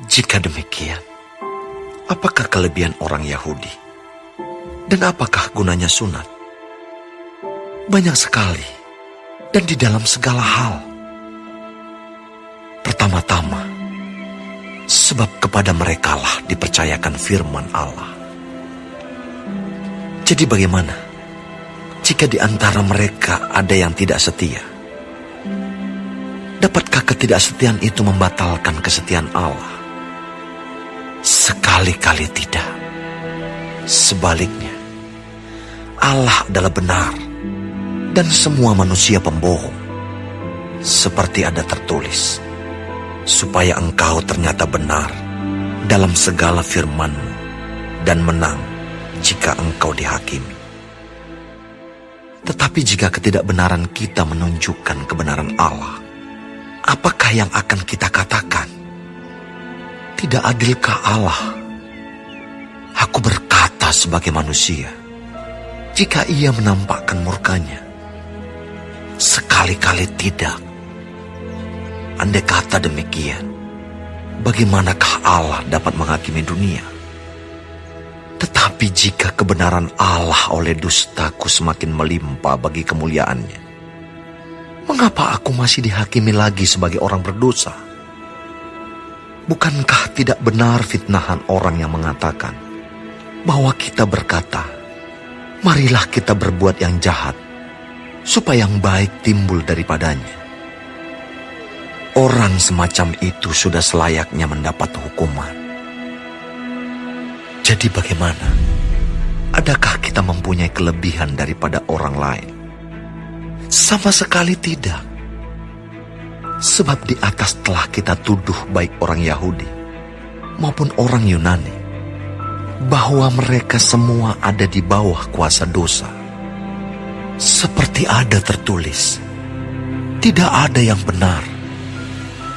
Jika demikian, apakah kelebihan orang Yahudi? Dan apakah gunanya sunat? Banyak sekali, dan di dalam segala hal. Pertama-tama, sebab kepada merekalah dipercayakan firman Allah. Jadi bagaimana jika di antara mereka ada yang tidak setia? Dapatkah ketidaksetiaan itu membatalkan kesetiaan Allah? Sekali-kali tidak. Sebaliknya, Allah adalah benar dan semua manusia pembohong. Seperti ada tertulis, supaya engkau ternyata benar dalam segala firman-Mu dan menang jika engkau dihakimi. Tetapi jika ketidakbenaran kita menunjukkan kebenaran Allah, apakah yang akan kita katakan? Tidak adilkah Allah? Aku berkata sebagai manusia, jika Ia menampakkan murkanya. Sekali-kali tidak. Andai kata demikian, bagaimanakah Allah dapat menghakimi dunia? Tetapi jika kebenaran Allah oleh dustaku semakin melimpah bagi kemuliaannya, mengapa aku masih dihakimi lagi sebagai orang berdosa? Bukankah tidak benar fitnahan orang yang mengatakan bahwa kita berkata, marilah kita berbuat yang jahat, supaya yang baik timbul daripadanya. Orang semacam itu sudah selayaknya mendapat hukuman. Jadi bagaimana? Adakah kita mempunyai kelebihan daripada orang lain? Sama sekali tidak. Sebab di atas telah kita tuduh baik orang Yahudi maupun orang Yunani, bahwa mereka semua ada di bawah kuasa dosa. Seperti ada tertulis, tidak ada yang benar,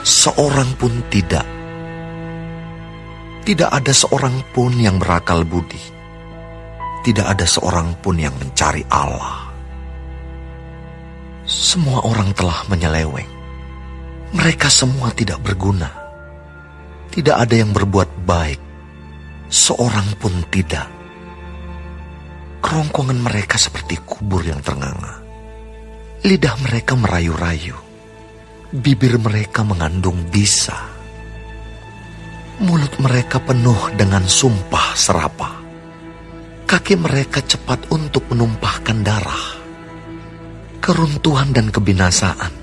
seorang pun tidak. Tidak ada seorang pun yang berakal budi. Tidak ada seorang pun yang mencari Allah. Semua orang telah menyeleweng. Mereka semua tidak berguna. Tidak ada yang berbuat baik, seorang pun tidak. Kerongkongan mereka seperti kubur yang ternganga. Lidah mereka merayu-rayu. Bibir mereka mengandung bisa. Mulut mereka penuh dengan sumpah serapah. Kaki mereka cepat untuk menumpahkan darah. Keruntuhan dan kebinasaan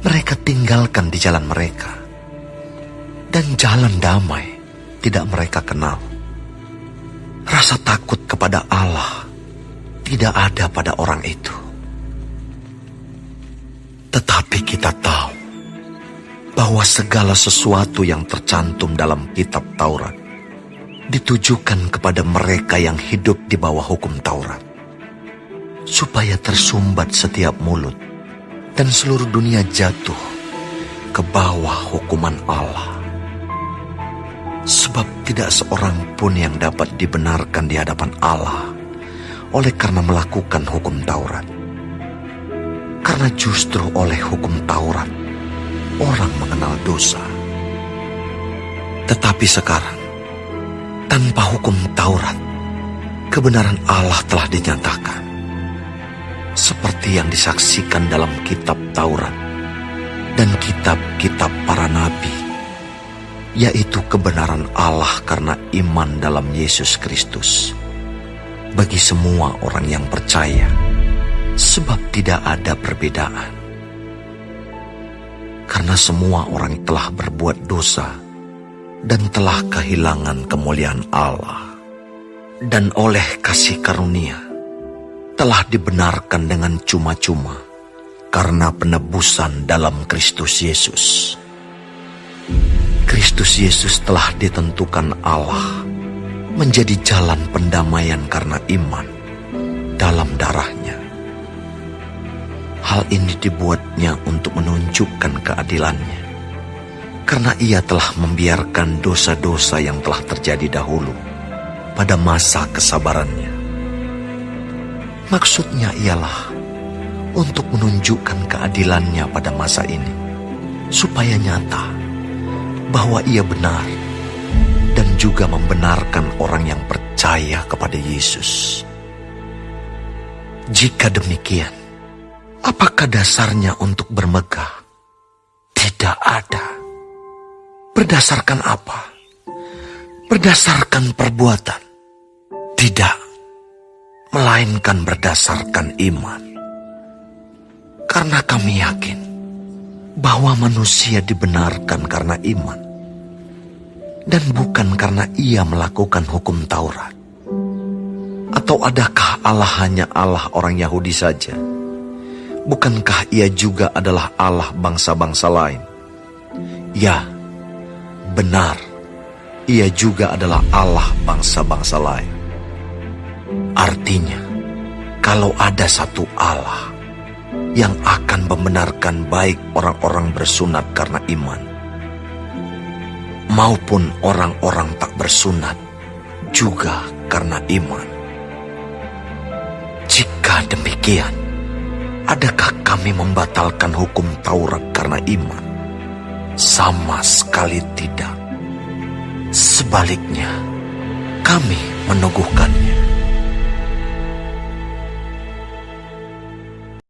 mereka tinggalkan di jalan mereka. Dan jalan damai tidak mereka kenal. Rasa takut kepada Allah tidak ada pada orang itu. Tetapi kita tahu bahwa segala sesuatu yang tercantum dalam kitab Taurat ditujukan kepada mereka yang hidup di bawah hukum Taurat, supaya tersumbat setiap mulut dan seluruh dunia jatuh ke bawah hukuman Allah. Sebab tidak seorang pun yang dapat dibenarkan di hadapan Allah oleh karena melakukan hukum Taurat. Karena justru oleh hukum Taurat, orang mengenal dosa. Tetapi sekarang, tanpa hukum Taurat, kebenaran Allah telah dinyatakan. Seperti yang disaksikan dalam kitab Taurat dan kitab-kitab para nabi, yaitu kebenaran Allah karena iman dalam Yesus Kristus bagi semua orang yang percaya, sebab tidak ada perbedaan. Karena semua orang telah berbuat dosa dan telah kehilangan kemuliaan Allah, dan oleh kasih karunia telah dibenarkan dengan cuma-cuma karena penebusan dalam Kristus Yesus. Kristus Yesus telah ditentukan Allah menjadi jalan pendamaian karena iman dalam darahnya. Hal ini dibuatnya untuk menunjukkan keadilannya, karena ia telah membiarkan dosa-dosa yang telah terjadi dahulu pada masa kesabarannya. Maksudnya ialah untuk menunjukkan keadilannya pada masa ini, supaya nyata bahwa ia benar dan juga membenarkan orang yang percaya kepada Yesus. Jika demikian, apakah dasarnya untuk bermegah? Tidak ada. Berdasarkan apa? Berdasarkan perbuatan? Tidak, melainkan berdasarkan iman. Karena kami yakin bahwa manusia dibenarkan karena iman, dan bukan karena ia melakukan hukum Taurat. Atau adakah Allah hanya Allah orang Yahudi saja? Bukankah ia juga adalah Allah bangsa-bangsa lain? Ya, benar, ia juga adalah Allah bangsa-bangsa lain. Artinya, kalau ada satu Allah yang akan membenarkan baik orang-orang bersunat karena iman, maupun orang-orang tak bersunat juga karena iman. Jika demikian, adakah kami membatalkan hukum Taurat karena iman? Sama sekali tidak. Sebaliknya, kami meneguhkannya.